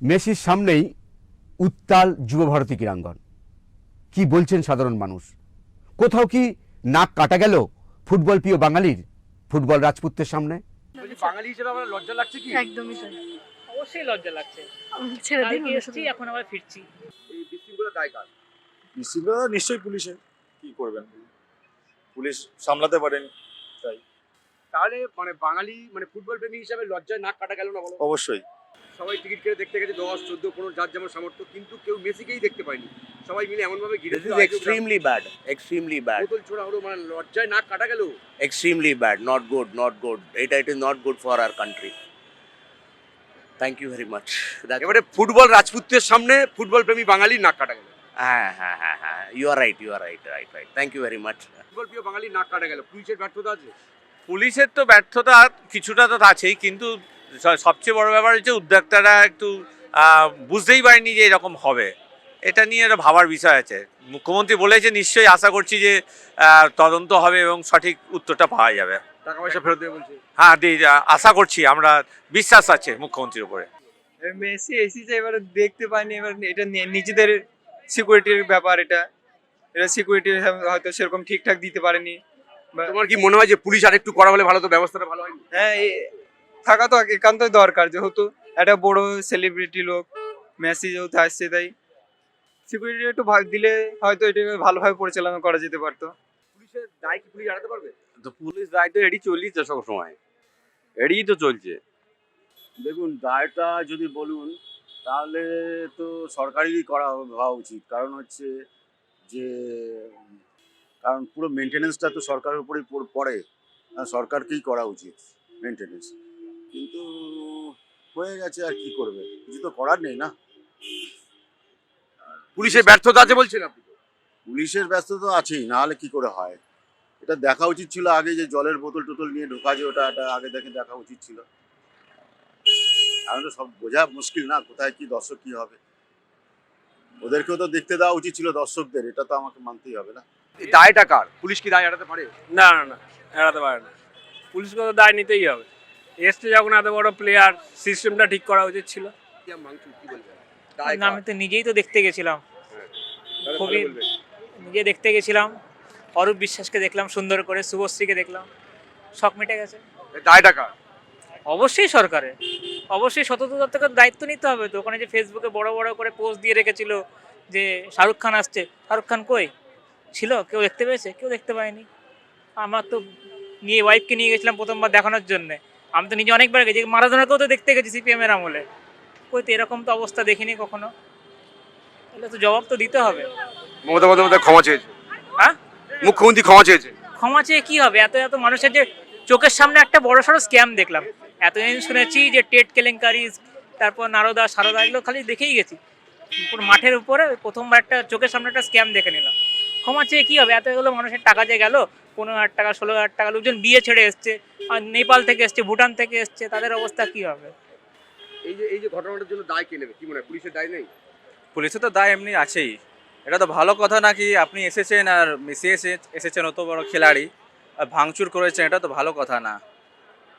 মেসির সামনেই উত্তাল যুবভারতী ক্রীড়াঙ্গন। কি বলছেন সাধারণ মানুষ? কোথাও কি নাক কাটা গেল ফুটবল প্রিয় বাঙালির, ফুটবল রাজপুতের সামনে? বাঙালি হিসেবে আমার লজ্জা লাগছে কি? একদমই তাই। অবশ্যই লজ্জা লাগছে। ছেড়ে দিন, কালকে এসেছি, এখন আবার ফিরছি। এই বিশৃঙ্খলা দায় কার? বিশৃঙ্খলা নিশ্চয়ই পুলিশের। কি করবেন, পুলিশ সামলাতে পারেন তাই। তাহলে মানে বাঙালি মানে ফুটবল প্রেমী হিসেবে লজ্জায় নাক কাটা গেল না বলো? অবশ্যই সবাই টিকিট কেটে দেখতে গেছে 10, 14, 15 যার যেমন সামর্থ্য, কিন্তু কেউ মেসিকেই দেখতে পায়নি। সবাই মিলে এমন ভাবে ঘিরে This is extremely bad. Extremely bad. বোতল ছোড়া হলো, মানে লজ্জায় নাক কাটা গেল। Extremely bad. Not good. Not good. It is not good for our country. Thank you very much. এবারে ফুটবল রাজপুতের সামনে ফুটবল প্রেমী বাঙালি নাক কাটা গেল। You are right. You are right. Right. Thank you very much. Football প্রিয় বাঙালি নাক কাটা গেল। পুলিশের ব্যর্থতা আছে? পুলিশের তো ব্যর্থতা কিছুটা তো আছেই, কিন্তু সবচেয়ে বড় ব্যাপার হচ্ছে উদ্যোক্তারা একটু বুঝতেই পারেনি যে এরকম হবে। এটা নিয়ে একটা ভাবার বিষয় আছে। মুখ্যমন্ত্রী বলেছে, নিশ্চয়ই আশা করছি যে তদন্ত হবে এবং সঠিক উত্তরটা পাওয়া যাবে। টাকা পয়সা ফেরত দেবে বলছে। হ্যাঁ, আশা করছি, আমরা বিশ্বাস আছে মুখ্যমন্ত্রীর উপরে। মেসি এসেছে, এবার দেখতে পাইনি। এবার এটা নিজেদের সিকিউরিটির ব্যাপার, এটা সিকিউরিটি হয়তো সেরকম ঠিকঠাক দিতে পারেনি। তোমার কি মনে হয় যে পুলিশ আর একটু করা হলে ভালো, তো ব্যবস্থাটা ভালো হয়নি? হ্যাঁ, থাকা তো একান্তই দরকার, যেহেতু একটা বড় সেলিব্রিটি লোক মেসি যেহেতু আসছে, তাই সিকিউরিটি একটু দিলে হয়তো এটা ভালোভাবে পরিচালনা করা যেতে পারতো। পুলিশের দায় কি পুলিশ এড়াতে পারবে? তো পুলিশ দায় তো এড়িয়ে চলছে, সব সময় এড়িয়ে তো চলছে। দেখুন, দায়টা যদি বলুন তাহলে তো সরকারেরই হওয়া উচিত। কারণ হচ্ছে যে কারণ পুরো মেনটেনেন্সটা তো সরকারের উপরেই পড়ে, সরকারকেই করা উচিত মেনটেনেন্স। কিন্তু হয়ে গেছে, আর কি করবে, কিছু তো করার নেই না। পুলিশের ব্যর্থতা আছে বলছেন আপনি? পুলিশের ব্যস্ততা আছেই, না হলে কি করে হয়? এটা দেখা উচিত ছিল আগে, যে জলের বোতল টোতল নিয়ে ঢোকা, যে ওটা আগে দেখা উচিত ছিল। এখন তো সব বোঝা মুশকিল না, কোথায় কি দর্শক কি হবে। ওদেরকেও তো দেখতে দেওয়া উচিত ছিল দর্শকদের, এটা তো আমাকে মানতেই হবে না। দায়টা কার? পুলিশ কি দায় এড়াতে পারে? না না না, এড়াতে পারে না। পুলিশকে তো দায় নিতেই হবে। এসছে যখন এত বড় প্লেয়ার, সিস্টেমটা ঠিক করা উচিত ছিল। কি বলবেন? দায় না, আমি তো নিজেই তো দেখতে গেছিলাম, তাহলে খুবই ভালো বলবেন। নিজে দেখতে গেছিলাম। অরূপ বিশ্বাসকে দেখলাম সুন্দর করে, শুভশ্রীকে দেখলাম, শখ মিটে গেছে। দায়টা কার? অবশ্যই সরকারের, অবশ্যই সততা দপ্তরের দায়িত্ব নিতে হবে তো। ওখানে যে ফেসবুকে বড় বড় করে পোস্ট দিয়ে রেখেছিল যে শাহরুখ খান আসছে, শাহরুখ খান কই ছিল? কেউ দেখতে পেয়েছে? কেউ দেখতে পায়নি। আমার তো ওয়াইফকে নিয়ে গেছিলাম প্রথমবার দেখানোর জন্যে। আমি তো নিজে অনেকবার গেছি, মারাদোনাকেও তো দেখতে গেছি সিপিএম এর আমলে। কই তো এরকম তো অবস্থা দেখিনি কখনো। তাহলে তো জবাব তো দিতে হবে। মমতা বন্দ্যোপাধ্যায় ক্ষমা চেয়েছে। হ্যাঁ, মুখ্যমন্ত্রী ক্ষমা চেয়েছে। ক্ষমা চেয়ে কি হবে? এত এত মানুষের যে চোখের সামনে একটা বড় সড়ো স্ক্যাম দেখলাম। এতদিন শুনেছি যে টেট কেলেঙ্কারি, তারপর নারদা সারদা, এগুলো খালি দেখেই গেছি। পুরো মাঠের উপরে প্রথমবার একটা চোখের সামনে একটা স্ক্যাম দেখে নিলাম। ক্ষমা চেয়ে কী হবে? এতগুলো মানুষের টাকা যে গেল, 15,000 টাকা, 16,000 টাকা, লোকজন বিয়ে ছেড়ে এসছে, আর নেপাল থেকে এসছে, ভুটান থেকে এসছে, তাদের অবস্থা কী হবে? এই যে ঘটনাটার জন্য দায় কে নেবে? কি মনে হয়, পুলিশের দায় নেই? পুলিশের তো দায় এমনি আছেই। এটা তো ভালো কথা নাকি আপনি এসেছেন আর মেসি এসেছেন, অত বড় খেলাড়ি, আর ভাঙচুর করেছেন, এটা তো ভালো কথা না।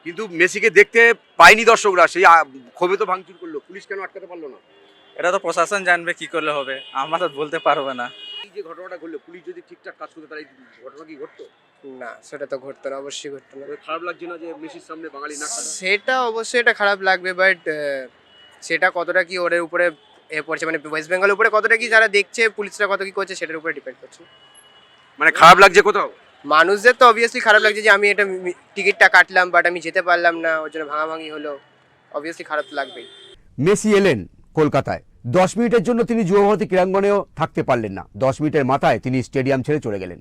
কিন্তু মেসিকে দেখতে পায়নি দর্শকরা, সেই ক্ষোভে তো ভাঙচুর করলো। পুলিশ কেন আটকাতে পারলো না? এটা তো প্রশাসন জানবে কি করলে হবে, আমরা তো বলতে পারবো না। এই যে ঘটনাটা ঘটলো, পুলিশ যদি ঠিকঠাক কাজ করতো তাহলে এই ঘটনা কি ঘটতো? না, সেটা তো ঘটতো না, অবশ্যই ঘটতো না। খারাপ লাগছে না যে মেসির সামনে বাঙালি নাক কাটা? সেটা অবশ্যই এটা খারাপ লাগবে, বাট সেটা কতটা কি ওদের উপরে পড়ছে, মানে ওয়েস্ট বেঙ্গলের উপরে কতটা কি যারা দেখছে, পুলিশরা কত কি করছে, সেটার উপরে ডিপেন্ড করছে। মানে খারাপ লাগছে কোথাও? মানুষদের তো অবভিয়াসলি খারাপ লাগছে যে আমি এটা টিকিটটা কাটলাম বাট আমি যেতে পারলাম না, ওর জন্য ভাঙাভাঙি হলো, অবভিয়াসলি খারাপ তো লাগবেই। মেসি এলেন কলকাতায়, 10 মিনিটের জন্য তিনি যুবভারতী ক্রীড়াঙ্গনেও থাকতে পারলেন না। 10 মিনিটের মাথায় তিনি স্টেডিয়াম ছেড়ে চলে গেলেন।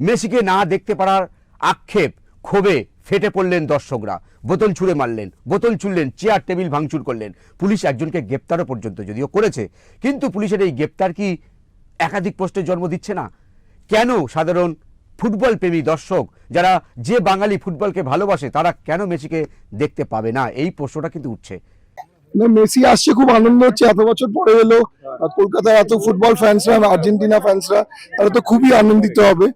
মেসিকে না দেখতে পারার আক্ষেপ, ক্ষোভে ফেটে পড়লেন দর্শকরা, বোতল ছুঁড়ে মারলেন, বোতল ছুড়লেন, চেয়ার টেবিল ভাঙচুর করলেন। পুলিশ একজনকে গ্রেপ্তারও পর্যন্ত যদিও করেছে, কিন্তু পুলিশের এই গ্রেপ্তার কি একাধিক প্রশ্নের জন্ম দিচ্ছে না? কেন সাধারণ ফুটবল প্রেমী দর্শক, যারা যে বাঙালি ফুটবলকে ভালোবাসে, তারা কেন মেসিকে দেখতে পাবে না? এই প্রশ্নটা কিন্তু উঠছে। না, মেসি আসছে, খুব আনন্দ হচ্ছে, এত বছর পরে এলো। কলকাতার এত ফুটবল ফ্যান্সরা, আর্জেন্টিনা ফ্যান্সরা, তারা তো খুবই আনন্দিত হবে।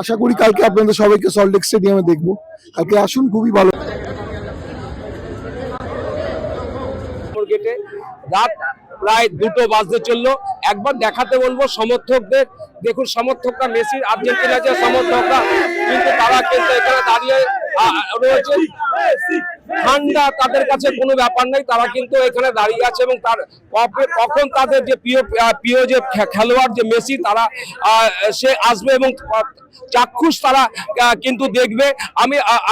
আশা করি কালকে আপনাদের সবাইকে সল্টলেক স্টেডিয়ামে দেখবো। কালকে আসুন, খুবই ভালো। গেটে রাত প্রায় 2টো বাজতে চললো। একবার দেখাতে বলবো সমর্থকদের, দেখুন সমর্থকরা মেসির আর্জেন্টিনা যে সমর্থকরা কিন্তু তারা কিন্তু এখানে দাঁড়িয়ে রয়েছে, ঠান্ডা তাদের কাছে কোনো ব্যাপার নেই, তারা কিন্তু এখানে দাঁড়িয়ে আছে এবং তার কখন তাদের যে প্রিয় যে খেলোয়াড় যে মেসি তারা সে আসবে এবং চাক্ষুষ তারা কিন্তু দেখবে।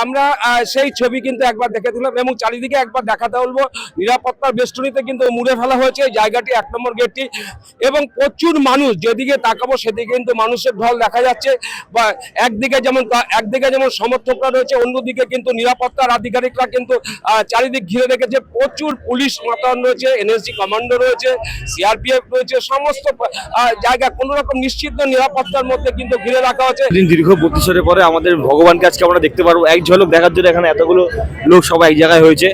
আমরা সেই ছবি কিন্তু একবার দেখে দিলাম এবং চারিদিকে একবার দেখাতে বলবো নিরাপত্তার বেষ্টনীতে কিন্তু মুড়ে ফেলা হয়েছে এই জায়গাটি, 1 নম্বর গেটটি, এবং প্রচুর মানুষ, যেদিকে তাকাবো সেদিকে কিন্তু মানুষের ঢল দেখা যাচ্ছে। বা একদিকে যেমন সমর্থকরা রয়েছে, অন্যদিকে কিন্তু নিরাপত্তার আধিকারিকরা কিন্তু চারিদিক ঘিরে রেখেছে, প্রচুর পুলিশ মোতায়েন রয়েছে, এনএসজি কমান্ডো রয়েছে, সিআরপিএফ রয়েছে, সমস্ত জায়গা কোনো রকম নিশ্চিত নিরাপত্তার মধ্যে কিন্তু ঘিরে রাখা হচ্ছে। দীর্ঘ প্রতিশোধের পরে আমাদের ভগবানকে আজকে আমরা দেখতে পারবো। এক ঝলক দেখার জন্য এখানে এতগুলো লোক সবাই এক জায়গায় হয়েছে,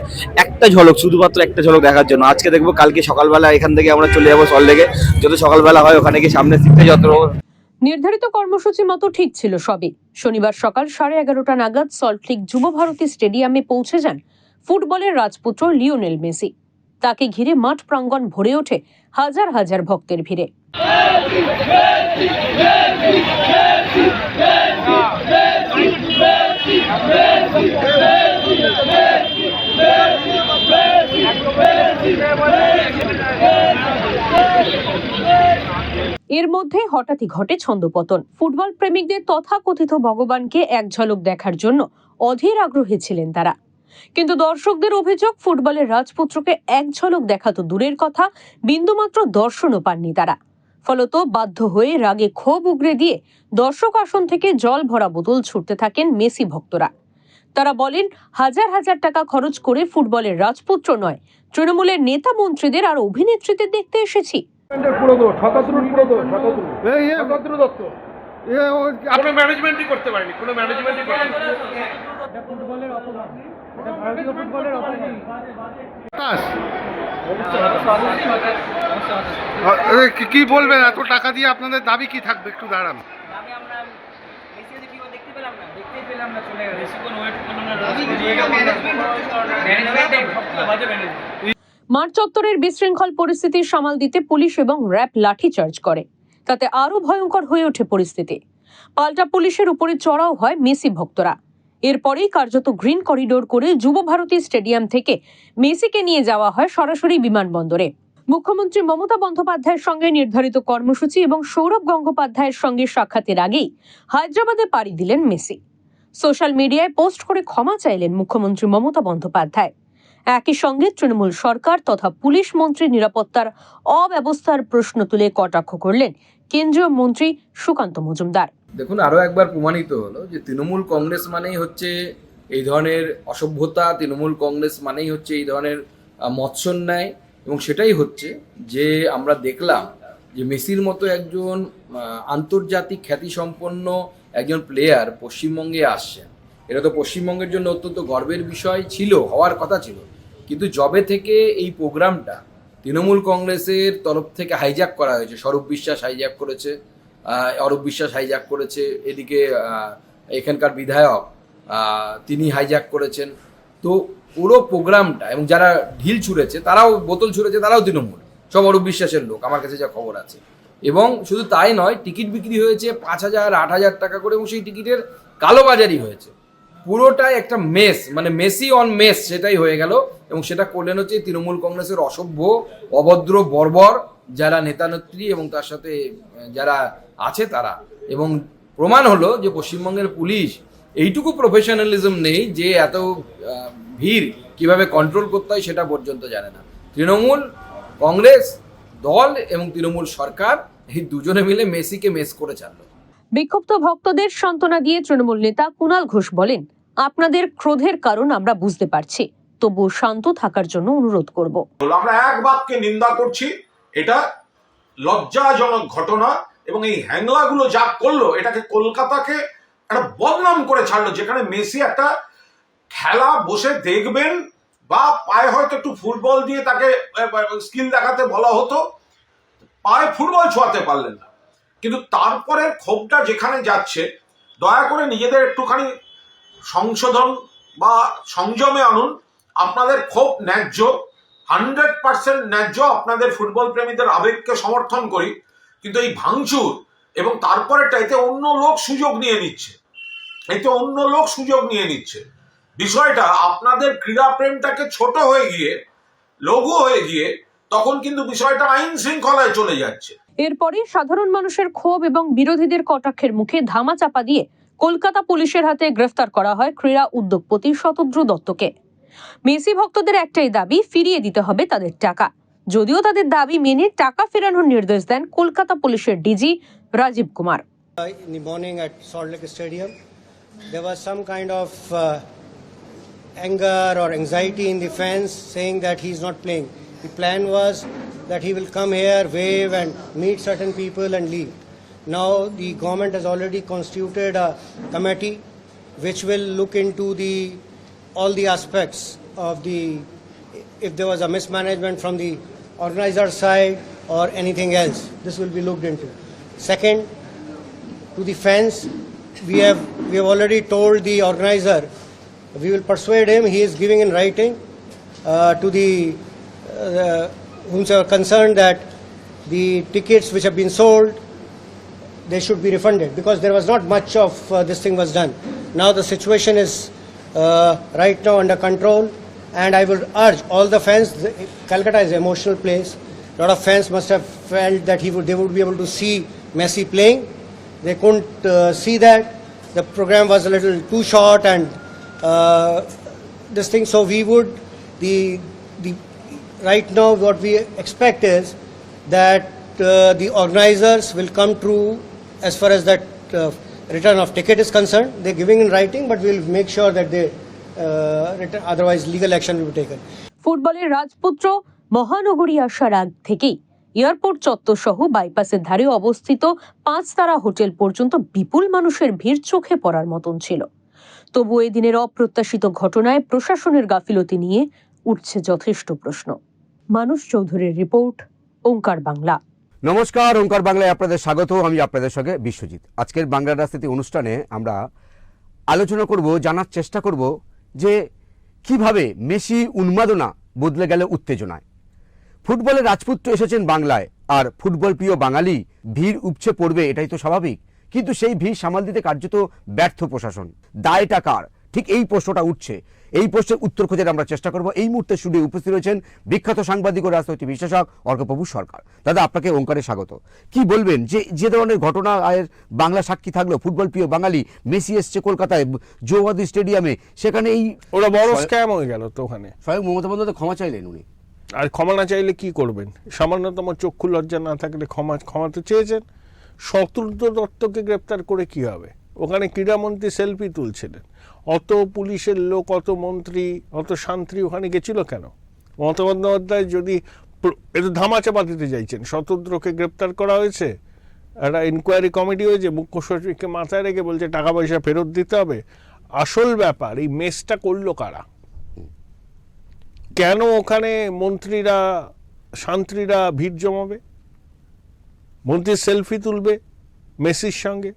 একটা ঝলক, শুধুমাত্র একটা ঝলক দেখার জন্য। আজকে দেখবো, কালকে সকালবেলা এখান থেকে আমরা চলে যাবো সল্টলেকে, যত সকালবেলা হয় ওখানে গিয়ে সামনে সিটে যত। নির্ধারিত কর্মসূচি মতো ঠিক ছিল সবই। শনিবার সকাল 11:30 নাগাদ সল্টলেক যুবভারতী স্টেডিয়ামে পৌঁছে যান ফুটবলের রাজপুত্র লিওনেল মেসি। তাকে ঘিরে মাঠ প্রাঙ্গণ ভরে ওঠে হাজার হাজার ভক্তের ভিড়ে। এর মধ্যে হঠাৎই ঘটে ছন্দপতন। ফুটবল প্রেমিকদের তথাকথিত ভগবানকে এক ঝলক দেখার জন্য অধীর আগ্রহী ছিলেন তারা, কিন্তু দর্শকদের অভিযোগ ফুটবলের রাজপুত্রকে এক ঝলক দেখা তো দূরের কথা, বিন্দুমাত্র দর্শনও পাননি তারা। ফলত বাধ্য হয়ে রাগে ক্ষোভ উগরে দিয়ে দর্শক আসন থেকে জল ভরা বোতল ছুটতে থাকেন মেসি ভক্তরা। তারা বলেন, হাজার হাজার টাকা খরচ করে ফুটবলের রাজপুত্র নয়, তৃণমূলের নেতা মন্ত্রীদের আর অভিনেত্রীদের দেখতে এসেছি। ম্যানেজমেন্টই করতে পারেনি, কোনো ম্যানেজমেন্টই করতে কি বলবেন, এত টাকা দিয়ে আপনাদের দাবি কি থাকবে? একটু দাঁড়ান। মাঠ চত্বরের বিশৃঙ্খল পরিস্থিতি সামাল দিতে পুলিশ এবং র্যাব লাঠিচার্জ করে, তাতে আরো ভয়ঙ্কর হয়ে ওঠে পরিস্থিতি। পাল্টা পুলিশের উপরে চড়াও হয় মেসি ভক্তরা। এরপরেই কার্যত গ্রিন করিডোর করে যুবভারতী স্টেডিয়াম থেকে মেসিকে নিয়ে যাওয়া হয় সরাসরি বিমানবন্দরে। মুখ্যমন্ত্রী মমতা বন্দ্যোপাধ্যায়ের সঙ্গে নির্ধারিত কর্মসূচি এবং সৌরভ গঙ্গোপাধ্যায়ের সঙ্গে সাক্ষাতের আগেই হায়দ্রাবাদে পাড়ি দিলেন মেসি। সোশ্যাল মিডিয়ায় পোস্ট করে ক্ষমা চাইলেন মুখ্যমন্ত্রী মমতা বন্দ্যোপাধ্যায়। একই সঙ্গে তৃণমূল সরকার তথা পুলিশ মন্ত্রীর নিরাপত্তার অব্যবস্থার প্রশ্ন তুলে কটাক্ষ করলেন কেন্দ্রীয় মন্ত্রী সুকান্ত মজুমদার। দেখুন, আরো একবার প্রমাণিত হলো যে তৃণমূল কংগ্রেস মানেই হচ্ছে এই ধরনের অসভ্যতা, তৃণমূল কংগ্রেস মানেই হচ্ছে এই ধরনের মৎসন্যায়, এবং সেটাই হচ্ছে যে আমরা দেখলাম যে মেসির মতো একজন আন্তর্জাতিক খ্যাতিসম্পন্ন একজন প্লেয়ার পশ্চিমবঙ্গে আসছেন। এটা তো পশ্চিমবঙ্গের জন্য অত্যন্ত গর্বের বিষয় ছিল, হওয়ার কথা ছিল, কিন্তু যবে থেকে এই প্রোগ্রামটা তৃণমূল কংগ্রেসের তরফ থেকে হাইজ্যাক করা হয়েছে, স্বরূপ বিশ্বাস হাইজ্যাক করেছে, অরূপ বিশ্বাস হাইজ্যাক করেছে, এদিকে এখানকার বিধায়ক তিনি হাইজ্যাক করেছেন, তো পুরো প্রোগ্রামটা, এবং যারা ঢিল ছুঁড়েছে তারাও, বোতল ছুঁড়েছে তারাও তৃণমূল, সব অরূপ বিশ্বাসের লোক, আমার কাছে যা খবর আছে। এবং শুধু তাই নয়, টিকিট বিক্রি হয়েছে 5,000 8,000 টাকা করে, এবং সেই টিকিটের কালোবাজারি হয়েছে। পুরোটাই একটা মেস, মানে মেসি অন মেস সেটাই হয়ে গেল, এবং সেটা করলেন হচ্ছে তৃণমূল কংগ্রেসের অসভ্য, অভদ্র, বর্বর যারা নেতানেত্রী এবং তার সাথে যারা আছে তারা। এবং প্রমাণ হলো যে পশ্চিমবঙ্গের পুলিশ এইটুকু প্রফেশনালিজম নেই যে এত ভিড় কিভাবে কন্ট্রোল করতে হয় সেটা পর্যন্ত জানে না। তৃণমূল কংগ্রেস দল এবং তৃণমূল সরকার এই দুজনে মিলে মেসিকে মেস করে ছাড়লো। বিক্ষুব্ধ ভক্তদের সান্ত্বনা দিয়ে তৃণমূল নেতা কুণাল ঘোষ বলেন, আপনাদের ক্রোধের কারণ আমরা বুঝতে পারছি, তবু শান্ত থাকার জন্য অনুরোধ করব। আমরা এক বাক্যে নিন্দা করছি, এটা লজ্জাজনক ঘটনা, এবং এই হ্যাংলাগুলো যা করলো এটাকে কলকাতাকে একটা বদনাম করে ছাড়লো, যেখানে মেসি একটা খেলা বসে দেখবেন বা পায়ে হয়তো একটু ফুটবল দিয়ে তাকে স্কিল দেখাতে বলা হতো, পায়ে ফুটবল ছোঁয়াতে পারলেন না। কিন্তু তারপরে ক্ষোভটা যেখানে যাচ্ছে, দয়া করে নিজেদের একটুখানি সংশোধন বা সংযমে আনুন। আপনাদের ক্ষোভ ন্যায্য, 100% ন্যায্য, আপনাদের ফুটবল প্রেমীদের আবেগকে সমর্থন করি, কিন্তু এই ভাঙচুর এবং তারপরেটা এতে অন্য লোক সুযোগ নিয়ে নিচ্ছে, বিষয়টা আপনাদের ক্রীড়া প্রেমটাকে ছোট হয়ে গিয়ে, লঘু হয়ে গিয়ে, তখন কিন্তু বিষয়টা আইন শৃঙ্খলায় চলে যাচ্ছে। এরপরই সাধারণ মানুষের ক্ষোভ এবং বিরোধীদের কটাক্ষের মুখে ধামাচাপা দিয়ে কলকাতা পুলিশের হাতে গ্রেফতার করা হয় ক্রীড়া উদ্যোগপতি শতদ্রু দত্তকে। মেসি ভক্তদের একটাই দাবি, ফিরিয়ে দিতে হবে তাদের টাকা। যদিও তাদের দাবি মেনে টাকা ফেরানোর নির্দেশ দেন কলকাতা পুলিশের DG Rajeev Kumar. In the morning at Salt Lake Stadium, there was some kind of anger or anxiety in the fans saying that he's not playing. The plan was that he will come here, wave and meet certain people and leave. Now the government has already constituted a committee which will look into all the aspects of if there was a mismanagement from the organizer side or anything else. This will be looked into. Second, to the fans, we have already told the organizer, we will persuade him. He is giving in writing to the whomsoever concerned that the tickets which have been sold, they should be refunded, because there was not much of this thing was done. Now the situation is right now under control, and I will urge all the fans. Calcutta is an emotional place. A lot of fans must have felt that they would be able to see Messi playing. They couldn't see that. The program was a little too short and this thing. So we would right now what we expect is that the organizers will come through as far as that return of ticket is concerned. They're giving in writing, but we'll make sure that they return, otherwise legal action will be taken. ফুটবলের রাজপুত্র মহানগরী আসার আগ থেকেই airport চত্বর সহ বাইপাসের ধারে অবস্থিত 5 তারা হোটেল পর্যন্ত বিপুল মানুষের ভিড় চোখে পড়ার মতন ছিল। তবু এই দিনের অপ্রত্যাশিত ঘটনায় প্রশাসনের গাফিলতি নিয়ে উঠছে যথেষ্ট প্রশ্ন। মানুষ চৌধুরীর রিপোর্ট, ওঙ্কার বাংলা। নমস্কার, ওঙ্কার বাংলায় আপনাদের স্বাগত। আমি আপনাদের সঙ্গে বিশ্বজিৎ। আজকের বাংলার রাজনীতি অনুষ্ঠানে আমরা আলোচনা করব, জানার চেষ্টা করব যে কিভাবে মেসি উন্মাদনা বদলে গেল উত্তেজনায়। ফুটবলের রাজপুত্র এসেছেন বাংলায়, আর ফুটবল প্রিয় বাঙালি ভিড় উপচে পড়বে, এটাই তো স্বাভাবিক। কিন্তু সেই ভিড় সামাল দিতে কার্যত ব্যর্থ প্রশাসন। দায়টা কার? ঠিক এই প্রশ্নটা উঠছে। এই প্রশ্নের উত্তর খোঁজার আমরা চেষ্টা করব। এই মুহূর্তে স্টুডিও উপস্থিত রয়েছেন বিখ্যাত সাংবাদিক ও রাজনৈতিক বিশ্লেষক অর্কপ্রভু সরকার। দাদা, আপনাকে ওঙ্কারে স্বাগত। কি বলবেন যে ধরনের ঘটনা বাংলা সাক্ষী থাকলো, ফুটবল প্রিয় বাঙালি, মেসি এসছে কলকাতায় জওয়াদি স্টেডিয়ামে, সেখানে এই ওরা বড় স্ক্যাম হয়ে গেল। তো ওখানে স্বয়ং মমতা বন্দ্যোপাধ্যায় ক্ষমা চাইলেন উনি। আর ক্ষমা না চাইলে কি করবেন? সামান্যতম চক্ষু লজ্জা না থাকলে ক্ষমা তো চেয়েছেন। শতদ্রু দত্তকে গ্রেপ্তার করে কি হবে? ওখানে ক্রীড়ামন্ত্রী সেলফি তুলছিলেন। অত পুলিশের লোক, অত মন্ত্রী, অত শান্তি ওখানে গেছিল কেন? মমতা বন্দ্যোপাধ্যায় যদি একটু ধামাচাপা দিতে চাইছেন, শতদ্রুকে গ্রেপ্তার করা হয়েছে, একটা ইনকোয়ারি কমিটি হয়েছে, মুখ্য সচিবকে মাথায় রেখে বলছে টাকা পয়সা ফেরত দিতে হবে। আসল ব্যাপার, এই মেসটা করলো কারা? কেন ওখানে মন্ত্রীরা, শান্তিরা ভিড় জমাবে? মন্ত্রীর সেলফি তুলবে মেসির সঙ্গে।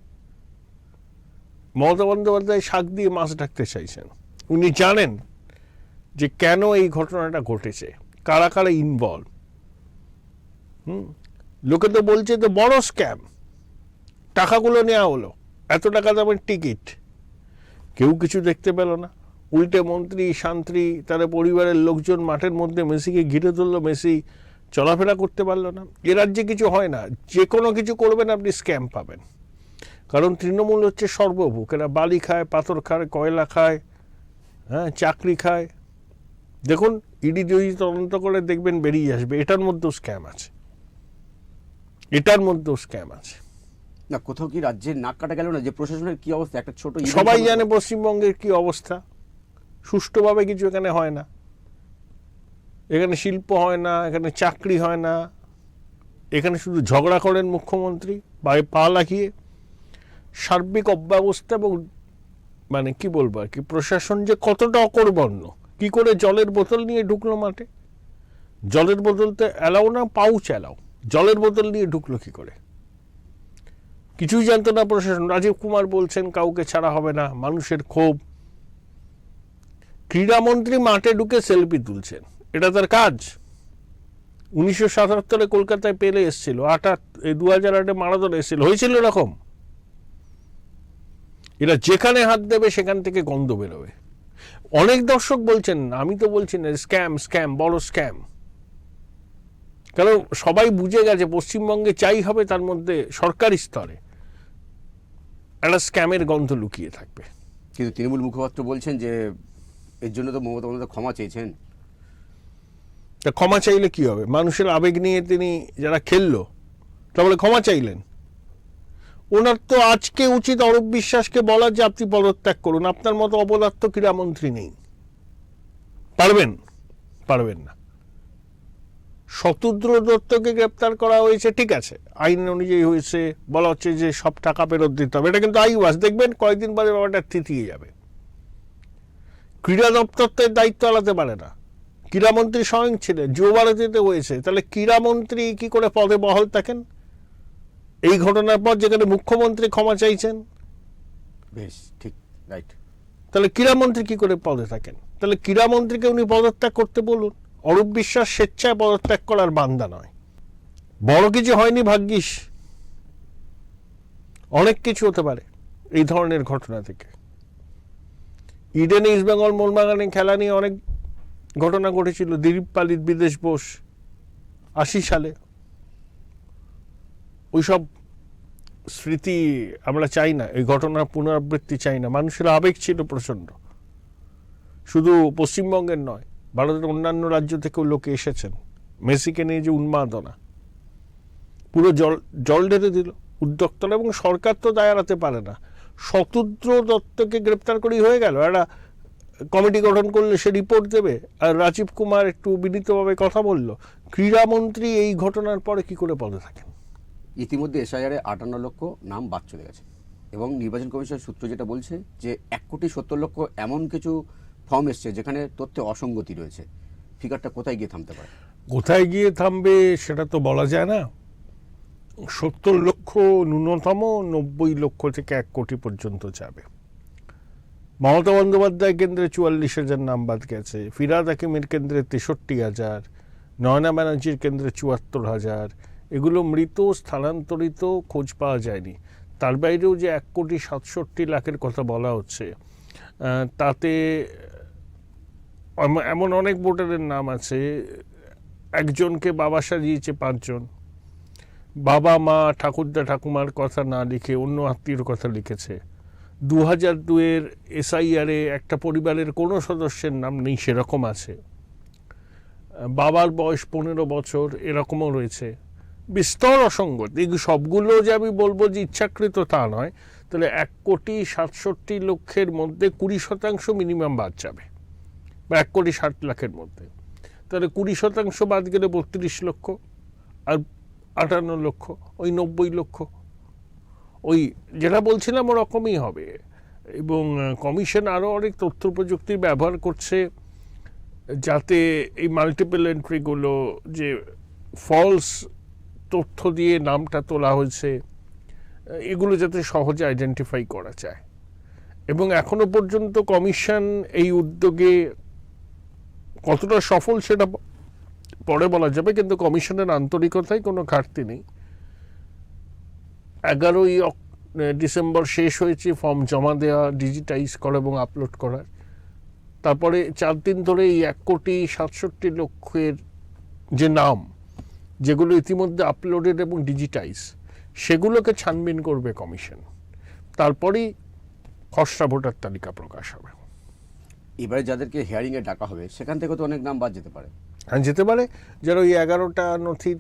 মমতা বন্দ্যোপাধ্যায় শাক দিয়ে মাছ ঢাকতে চাইছেন। উনি জানেন যে কেন এই ঘটনাটা ঘটেছে, কারা কারা ইনভলভ। লোকে তো বলছে তো বড় স্ক্যাম, টাকাগুলো নেওয়া হলো, এত টাকা দামের টিকিট, কেউ কিছু দেখতে পেল না। উল্টে মন্ত্রী, শান্তি, তার পরিবারের লোকজন মাঠের মধ্যে মেসিকে ঘিরে ধরলো, মেসি চলাফেরা করতে পারলো না। এ রাজ্যে কিছু হয় না, যে কোনো কিছু করবেন আপনি স্ক্যাম পাবেন। কারণ তৃণমূল হচ্ছে সর্বভুক। এরা বালি খায়, পাথর খায়, কয়লা খায়, হ্যাঁ, চাকরি খায়। দেখুন, ইডি যদি তদন্ত করে দেখবেন বেরিয়ে আসবে এটার মধ্যেও স্ক্যাম আছে, এটার মধ্যেও স্ক্যাম আছে। না, কোথাও কি রাজ্যের নাক কাটা গেল না যে প্রশাসনের কি অবস্থা? একটা ছোট সবাই জানে পশ্চিমবঙ্গের কি অবস্থা। সুষ্ঠুভাবে কিছু এখানে হয় না। এখানে শিল্প হয় না, এখানে চাকরি হয় না, এখানে শুধু ঝগড়া করেন মুখ্যমন্ত্রী পা লাগিয়ে। সার্বিক অব্যবস্থা এবং মানে কি বলবো আর কি, প্রশাসন যে কতটা অকর্মণ্য। কি করে জলের বোতল নিয়ে ঢুকলো মাঠে? জলের বোতল তো অ্যালাও না, পাউচ অ্যালাও। জলের বোতল নিয়ে ঢুকলো কি করে? কিছুই জানতো না প্রশাসন। রাজীব কুমার বলছেন কাউকে ছাড়া হবে না, মানুষের ক্ষোভ। ক্রীড়ামন্ত্রী মাঠে ঢুকে সেলফি তুলছেন, এটা তার কাজ। 1977 কলকাতায় পেলে এসেছিল, 2008 মারাদোনা এসেছিল, হয়েছিল এরকম। এরা যেখানে হাত দেবে সেখান থেকে গন্ধ বেরোবে। অনেক দর্শক বলছেন, আমি তো বলছি না, স্ক্যাম স্ক্যাম বড় স্ক্যাম। কারণ সবাই বুঝে গেছে পশ্চিমবঙ্গে চাই হবে তার মধ্যে সরকারি স্তরে একটা স্ক্যামের গন্ধ লুকিয়ে থাকবে। কিন্তু তৃণমূল মুখপাত্র বলছেন যে এর জন্য তো মমতা বন্দ্যোপাধ্যায় ক্ষমা চেয়েছেন। তা ক্ষমা চাইলে কি হবে? মানুষের আবেগ নিয়ে তিনি যারা খেললো তাহলে ক্ষমা চাইলেন। ওনার তো আজকে উচিত অরূপ বিশ্বাসকে বলার যে আপনি পদত্যাগ করুন, আপনার মতো অপদার্থ ক্রীড়ামন্ত্রী নেই। পারবেন না। শতদ্র দত্তকে গ্রেপ্তার করা হয়েছে, ঠিক আছে, আইন অনুযায়ী হয়েছে, বলা হচ্ছে যে সব টাকা ফেরত দিতে হবে, এটা কিন্তু আইওয়াস, দেখবেন কয়েকদিন পরে ব্যাপারটা থিতিয়ে যাবে। ক্রীড়া দপ্তর তো দায়িত্ব আলাদা পারে না, ক্রীড়ামন্ত্রী স্বয়ং ছিলেন, যুব ভারতীতে হয়েছে, তাহলে ক্রীড়ামন্ত্রী কি করে পদে বহাল থাকেন? এই ঘটনার পর যেখানে মুখ্যমন্ত্রী ক্ষমা চাইছেন, বেশ ঠিক, রাইট, তাহলে ক্রীড়ামন্ত্রী কি করে পদে থাকেন? তাহলে ক্রীড়ামন্ত্রীকে উনি পদত্যাগ করতে বলুন। অরূপ বিশ্বাস স্বেচ্ছায় পদত্যাগ করার বান্দা নয়। বড় কিছু হয়নি, ভাগ্যিস, অনেক কিছু হতে পারে এই ধরনের ঘটনা থেকে। ইডেনে ইস্টবেঙ্গল মোহনবাগানে খেলা নিয়ে অনেক ঘটনা ঘটেছিল, দিলীপ পালিত, বিদেশ বোস 80 সালে। ওইসব স্মৃতি আমরা চাই না, এই ঘটনার পুনরাবৃত্তি চাই না। মানুষের আবেগ ছিল প্রচন্ড, শুধু পশ্চিমবঙ্গের নয়, ভারতের অন্যান্য রাজ্য থেকেও লোকে এসেছেন। মেসিকে নিয়ে যে উন্মাদনা, পুরো জল ঢেলে দিল উদ্যোক্তারা, এবং সরকার তো দায় এড়াতে পারে না। শতদ্র দত্তকে গ্রেপ্তার করেই হয়ে গেল, একটা কমিটি গঠন করলে সে রিপোর্ট দেবে, আর রাজীব কুমার একটু বিনীতভাবে কথা বলল। ক্রীড়ামন্ত্রী এই ঘটনার পরে কি করে পদে থাকেন? ইতিমধ্যে এসআইআরে 58 লক্ষ নাম বাদ চলে গেছে, এবং নির্বাচন কমিশনের সূত্র যেটা বলছে যে 1,70,00,000 এমন কিছু ফর্ম এসছে যেখানে তথ্যে অসঙ্গতি রয়েছে। ফিগারটা কোথায় গিয়ে থামতে পারে? কোথায় গিয়ে থামবে সেটা তো বলা যায় না। 70 লক্ষ ন্যূনতম, 90 লক্ষ থেকে 1 কোটি পর্যন্ত যাবে। মমতা বন্দ্যোপাধ্যায় কেন্দ্রে 44,000 নাম বাদ গেছে, ফিরহাদ হাকিমের কেন্দ্রে 63,000, নয়না ব্যানার্জির কেন্দ্রে 74,000। এগুলো মৃত, স্থানান্তরিত, খোঁজ পাওয়া যায়নি। তার বাইরেও যে 1,67,00,000 কথা বলা হচ্ছে, তাতে এমন অনেক ভোটারের নাম আছে, একজনকে বাবা সাজিয়েছে 5 জন, বাবা মা ঠাকুরদা ঠাকুমার কথা না লিখে অন্য আত্মীয়র কথা লিখেছে। 2002-এর এসআইআরে একটা পরিবারের কোনো সদস্যের নাম নেই, সেরকম আছে। বাবার বয়স 15 বছর, এরকমও রয়েছে। বিস্তর অসঙ্গত। এই সবগুলো যে আমি বলবো যে ইচ্ছাকৃত তা নয়। তাহলে 1,67,00,000 মধ্যে 20% মিনিমাম বাদ যাবে, বা 1,60,00,000 মধ্যে। তাহলে 20% বাদ গেলে 32 লক্ষ, আর 58 লক্ষ, ওই 90 লক্ষ। ওই যেটা বলছিলাম ওরকমই হবে। এবং কমিশন আরও অনেক তথ্য প্রযুক্তির ব্যবহার করছে যাতে এই মাল্টিপল এন্ট্রিগুলো, যে ফলস তথ্য দিয়ে নামটা তোলা হয়েছে, এগুলো যাতে সহজে আইডেন্টিফাই করা যায়। এবং এখনো পর্যন্ত কমিশন এই উদ্যোগে কতটা সফল সেটা পরে বলা যাবে, কিন্তু কমিশনের আন্তরিকতায় কোনো ঘাটতি নেই। 11ই ডিসেম্বর শেষ হয়েছে ফর্ম জমা দেওয়া, ডিজিটাইজ করা এবং আপলোড করার। তারপরে 4 দিন ধরে এই 1,67,00,000 যে নাম, যেগুলো ইতিমধ্যে আপলোডেড এবং ডিজিটাইজ, সেগুলোকে ছানবিন করবে কমিশন। তারপরেই খসড়া ভোটার তালিকা প্রকাশ হবে। এবারে যাদেরকে হিয়ারিংয়ে ডাকা হবে সেখান থেকে তো অনেক নাম বাদ যেতে পারে। হ্যাঁ, যেতে পারে। যারা ওই 11টা নথির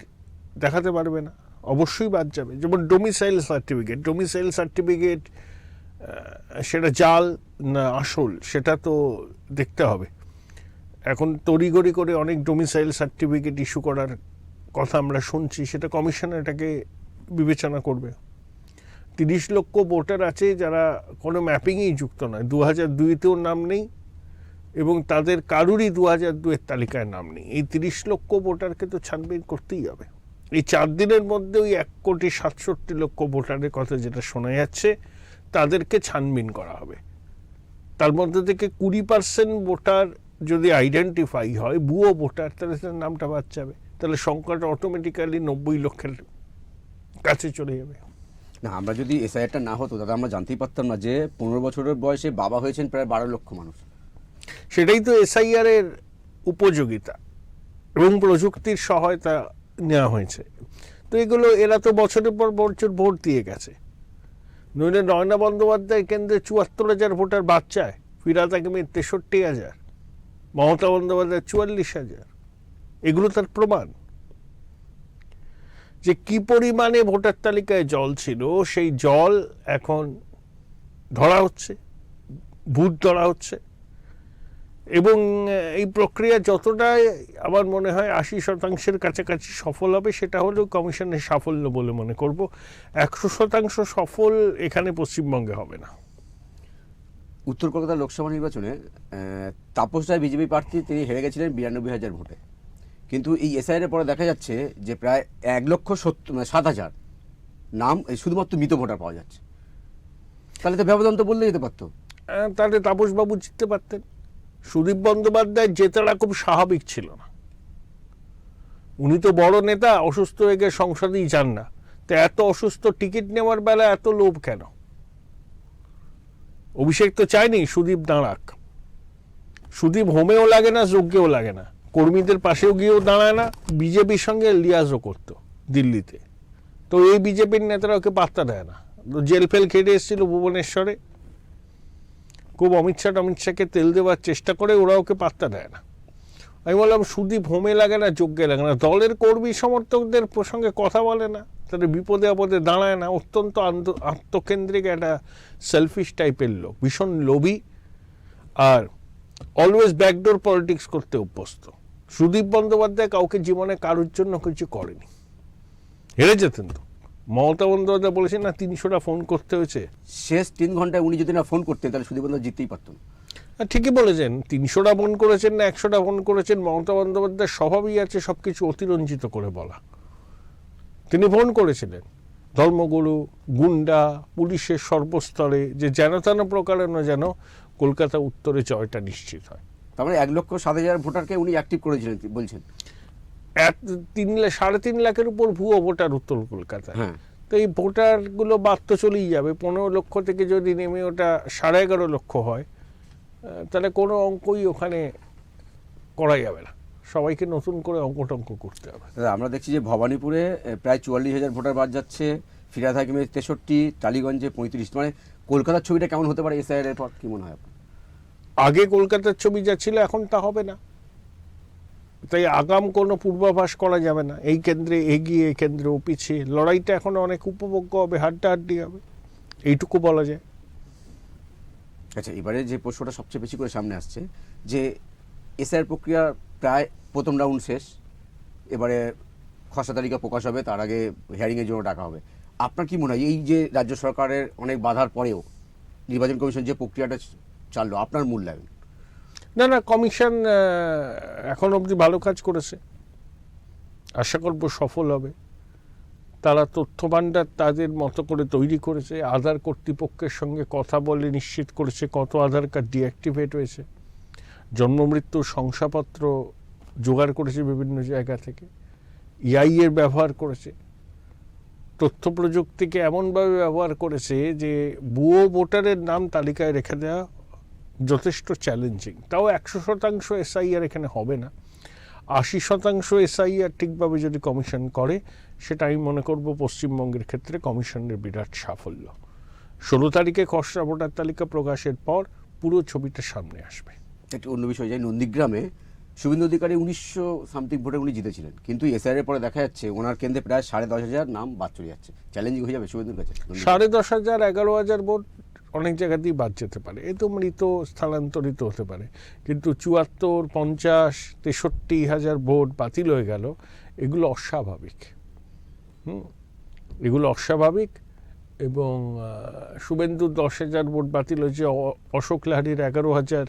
দেখাতে পারবে না, অবশ্যই বাদ যাবে। যেমন ডোমিসাইল সার্টিফিকেট, সেটা জাল না আসল সেটা তো দেখতে হবে। এখন তড়িঘড়ি করে অনেক ডোমিসাইল সার্টিফিকেট ইস্যু করার কথা আমরা শুনছি, সেটা কমিশন এটাকে বিবেচনা করবে। 30 লক্ষ ভোটার আছে যারা কোনো ম্যাপিংয়েই যুক্ত নয়, 2002-তেও নাম নেই, এবং তাদের কারুরই 2002-এর তালিকায় নাম নেই। এই 30 লক্ষ ভোটারকে তো ছানবিন করতেই হবে। এই 4 দিনের মধ্যে ওই 1,67,00,000 ভোটারের কথা যেটা শোনা যাচ্ছে, তাদেরকে ছানবিন করা হবে। তার মধ্যে থেকে 20% ভোটার যদি আইডেন্টিফাই হয় ভুয়ো ভোটার, তাহলে তার নামটা বাদ যাবে, তাহলে সংখ্যাটা অটোমেটিক্যালি 90 লক্ষের কাছে চলে যাবে। না, আমরা যদি এসআইআরটা না হতো তাহলে আমরা জানতেই পারতাম না যে 15 বছরের বয়সে বাবা হয়েছেন প্রায় 12 লক্ষ মানুষ। সেটাই তো এসআইআর এর উপযোগিতা এবং প্রযুক্তির সহায়তা নেওয়া হয়েছে। তো এগুলো এরা তো বছরের পর বছর ভোট দিয়ে গেছে। নইলে নয়না বন্দ্যোপাধ্যায় কেন্দ্রে 74,000 ভোটার বাদ চায়, ফিরহাদ হাকিমের 63,000, মমতা বন্দ্যোপাধ্যায় 44,000। এগুলো তার প্রমাণ যে কি পরিমাণে ভোটার তালিকায় জল ছিল। সেই জল এখন ধরা হচ্ছে, ভূত ধরা হচ্ছে, এবং এই প্রক্রিয়া যতটাই আমার মনে হয় 80% কাছাকাছি সফল হবে, সেটা হলেও কমিশনের সাফল্য বলে মনে করব। 100% সফল এখানে পশ্চিমবঙ্গে হবে না। উত্তর কলকাতা লোকসভা নির্বাচনে তাপস রায় বিজেপি প্রার্থী, তিনি হেরে গেছিলেন 92,000 ভোটে। কিন্তু এই এসআইআর পরে দেখা যাচ্ছে যে প্রায় 1,07,000 নাম শুধুমাত্র মৃত ভোটার পাওয়া যাচ্ছে। তাহলে তো ব্যবধান তো বললে যেতে পারতো। তাহলে তাপসবাবু জিততে পারতেন। সুদীপ বন্দ্যোপাধ্যায় জেতাটা খুব স্বাভাবিক ছিল না। উনি তো বড় নেতা, অসুস্থ হয়ে গিয়ে সংসদেই যান না। তো এত অসুস্থ টিকিট নেওয়ার বেলা এত লোভ কেন? অভিষেক তো চায়নি সুদীপ দাঁড়াক। সুদীপ হোমেও লাগে না, যজ্ঞেও লাগে না, কর্মীদের পাশেও গিয়েও দাঁড়ায় না, বিজেপির সঙ্গে লিয়াজও করতো দিল্লিতে। তো এই বিজেপির নেতারা ওকে পাত্তা দেয় না। জেল ফেল খেটে এসেছিল ভুবনেশ্বরে, খুব অমিত শাহকে তেল দেওয়ার চেষ্টা করে, ওরা ওকে পাত্তা দেয় না। আমি বললাম সুদীপ হোমে লাগে না, যজ্ঞে লাগে না, দলের কর্মী সমর্থকদের সঙ্গে কথা বলে না, তাদের বিপদে আপদে দাঁড়ায় না, অত্যন্ত আত্মকেন্দ্রিক একটা সেলফিশ টাইপের লোক, ভীষণ লোভী, আর অলওয়েজ ব্যাকডোর পলিটিক্স করতে অভ্যস্ত। সুদীপ বন্দ্যোপাধ্যায় কাউকে জীবনে কারোর জন্য কিছু করেনি, হেরে যেতেন তো। মমতা বন্দ্যোপাধ্যায় বলেছেন না 300টা ফোন করতে হয়েছে। শেষ 3 ঘন্টায় উনি যদি না ফোন করতেন তাহলে সুদীপ বন্দ্যোপাধ্যায় জিততেই পারতেন। ঠিকই বলেছেন, 300টা ফোন করেছেন না 100টা ফোন করেছেন, মমতা বন্দ্যোপাধ্যায়ের স্বভাবই আছে সবকিছু অতিরঞ্জিত করে বলা। তিনি ফোন করেছিলেন ধর্মগুরু, গুন্ডা, পুলিশের সর্বস্তরে, যে যেন তেন প্রকারেণ যেন কলকাতা উত্তরে জয়টা নিশ্চিত হয়। তার মানে 1,07,000 ভোটারকে উনি অ্যাক্টিভ করেছিলেন বলছেন। 3.5 লাখের উপর ভুয়ো ভোটার উত্তর কলকাতায়। তো এই ভোটারগুলো বাদ তো চলেই যাবে। 15 লক্ষ থেকে যদি নেমে ওটা 11.5 লক্ষ হয়, তাহলে কোনো অঙ্কই ওখানে করা যাবে না, সবাইকে নতুন করে অঙ্ক করতে হবে। আমরা দেখছি যে ভবানীপুরে প্রায় 44,000 ভোটার বাদ যাচ্ছে, ফিরহাদ হাকিমের 63, টালিগঞ্জে 35। মানে কলকাতার ছবিটা কেমন হতে পারে এসআইআর এর পর, কি মনে হয়? আগে কলকাতার ছবি যা ছিল এখন তা হবে না, তাই আগাম কোনো পূর্বাভাস করা যাবে না। এই কেন্দ্রে এগিয়ে, এই কেন্দ্রে ও পিছিয়ে, লড়াইটা এখন অনেক উপভোগ্য হবে, হাড্ডাহাড্ডি হবে, এইটুকু বলা যায়। আচ্ছা, এবারে যে প্রশ্নটা সবচেয়ে বেশি করে সামনে আসছে যে এসআইআর প্রক্রিয়া প্রায় প্রথম রাউন্ড শেষ, এবারে খসড়া তালিকা প্রকাশ হবে, তার আগে হিয়ারিংয়ের জন্য ডাকা হবে। আপনার কি মনে হয় এই যে রাজ্য সরকারের অনেক বাধার পরেও নির্বাচন কমিশন যে প্রক্রিয়াটা চাললো, আপনার মূল্যায়ন? না, কমিশন এখন অবধি ভালো কাজ করেছে, আশা করব সফল হবে। তারা তথ্য ভাণ্ডার তাদের মতো করে তৈরি করেছে, আধার কর্তৃপক্ষের সঙ্গে কথা বলে নিশ্চিত করেছে কত আধার কার্ড ডিঅ্যাক্টিভেট হয়েছে, জন্ম মৃত্যুর শংসাপত্র জোগাড় করেছে বিভিন্ন জায়গা থেকে, এর ব্যবহার করেছে, তথ্য প্রযুক্তিকে এমনভাবে ব্যবহার করেছে যে ভুয়ো ভোটারের নাম তালিকায় রেখে দেওয়া যথেষ্ট চ্যালেঞ্জিং। তাও 100% এসআইআর এখানে হবে না, 80% এসআইআর ঠিকভাবে যদি কমিশন করে, সেটা আমি মনে করব পশ্চিমবঙ্গের ক্ষেত্রে কমিশনের বিরাট সাফল্য। 16 তারিখে খসড়া ভোটার তালিকা প্রকাশের পর পুরো ছবিটা সামনে আসবে। একটু অন্য বিষয় যাই, নন্দীগ্রামে শুভেন্দু অধিকারী 1900 ভোটে উনি জিতেছিলেন, কিন্তু এসআইআর পরে দেখা যাচ্ছে ওনার কেন্দ্রে প্রায় 10,500 নাম বাদ চলে যাচ্ছে। চ্যালেঞ্জিং হয়ে যাবে শুভেন্দুর কাছে। 10,500, 11,000 ভোট অনেক জায়গাতেই বাদ যেতে পারে, এ তো মৃত স্থানান্তরিত হতে পারে, কিন্তু 74, 50, 63,000 ভোট বাতিল হয়ে গেল, এগুলো অস্বাভাবিক। এগুলো অস্বাভাবিক। এবং শুভেন্দুর 10,000 ভোট বাতিল হয়েছে, অশোক লাহিড়ির 11,000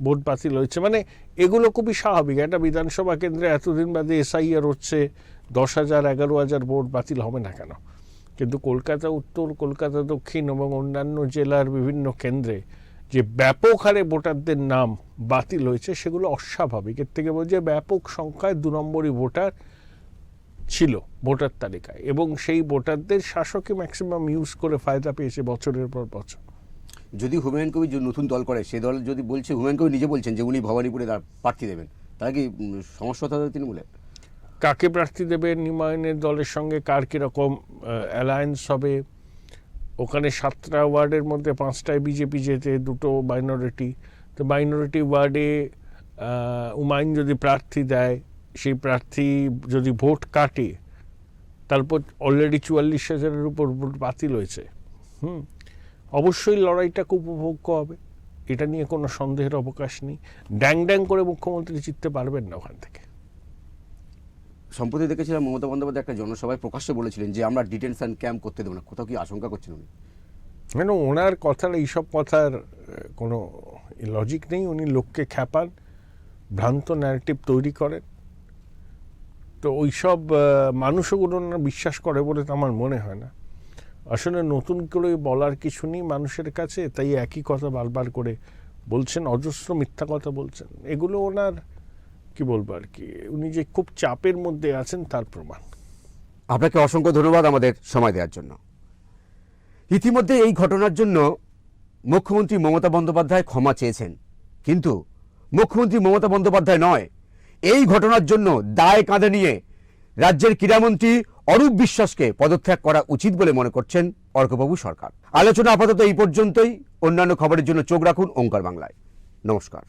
ভোট বাতিল হয়েছে, মানে এগুলো খুবই স্বাভাবিক। একটা বিধানসভা কেন্দ্রে এতদিন বাদে এসআইআর হচ্ছে, 10,000, 11,000 ভোট বাতিল হবে না কেন? কিন্তু কলকাতা উত্তর, কলকাতা দক্ষিণ এবং অন্যান্য জেলার বিভিন্ন কেন্দ্রে যে ব্যাপক হারে ভোটারদের নাম বাতিল হয়েছে সেগুলো অস্বাভাবিক। এর থেকে বলছে ব্যাপক সংখ্যায় 2 নম্বরই ভোটার ছিল ভোটার তালিকায়, এবং সেই ভোটারদের শাসকই ম্যাক্সিমাম ইউজ করে ফায়দা পেয়েছে বছরের পর বছর। যদি হুমায়ুন কবির যে নতুন দল করে, সে দল যদি বলছে, হুমায়ুন কবির নিজে বলছেন যে উনি ভবানীপুরে প্রার্থী দেবেন, তাহলে কি সমস্যা হতে হবে তৃণমূলে? কাকে প্রার্থী দেবেন, হুমায়ুনের দলের সঙ্গে কার কীরকম অ্যালায়েন্স হবে, ওখানে 7টা ওয়ার্ডের মধ্যে 5টায় বিজেপি যেতে, 2টো মাইনরিটি, তো মাইনরিটি ওয়ার্ডে হুমায়ুন যদি প্রার্থী দেয়, সেই প্রার্থী যদি ভোট কাটে, তারপর অলরেডি 44,000-এর উপর ভোট বাতিল হয়েছে। অবশ্যই লড়াইটা খুব উপভোগ্য হবে, এটা নিয়ে কোনো সন্দেহের অবকাশ নেই। ড্যাং ড্যাং করে মুখ্যমন্ত্রী জিততে পারবেন না ওখান থেকে। সম্প্রতি দেখেছিলাম মমতা বন্দ্যোপাধ্যায় একটা জনসভায় প্রকাশ্যে বলেছিলেন যে আমরা ডিটেনশন ক্যাম্প করতে দেবো না। কোথাও কি আশঙ্কা করছেন উনি? কেন, ওনার কথার, এইসব কথার কোনো লজিক নেই। উনি লোককে খ্যাপান, ভ্রান্ত ন্যারেটিভ তৈরি করেন, তো ওইসব মানুষও ওনারা বিশ্বাস করে বলে তো আমার মনে হয় না। আসলে নতুন করে বলার কিছু নেই মানুষের কাছে, তাই একই কথা বারবার করে বলছেন, অজস্র মিথ্যা কথা বলছেন। এগুলো ওনার কি বলবো আর কি, উনি যে খুব চাপের মধ্যে আছেন তার প্রমাণ। আপনাকে অসংখ্য ধন্যবাদ আমাদের সময় দেওয়ার জন্য। ইতিমধ্যে এই ঘটনার জন্য মুখ্যমন্ত্রী মমতা বন্দ্যোপাধ্যায় ক্ষমা চেয়েছেন, কিন্তু মুখ্যমন্ত্রী মমতা বন্দ্যোপাধ্যায় নয়, এই ঘটনার জন্য দায় কাঁধে নিয়ে রাজ্যের ক্রীড়ামন্ত্রী অরূপ বিশ্বাসকে পদত্যাগ করা উচিত বলে মনে করছেন অর্কবাবু সরকার। আলোচনা আপাতত এই পর্যন্তই। অন্যান্য খবরের জন্য চোখ রাখুন ওঙ্কার বাংলায়। নমস্কার।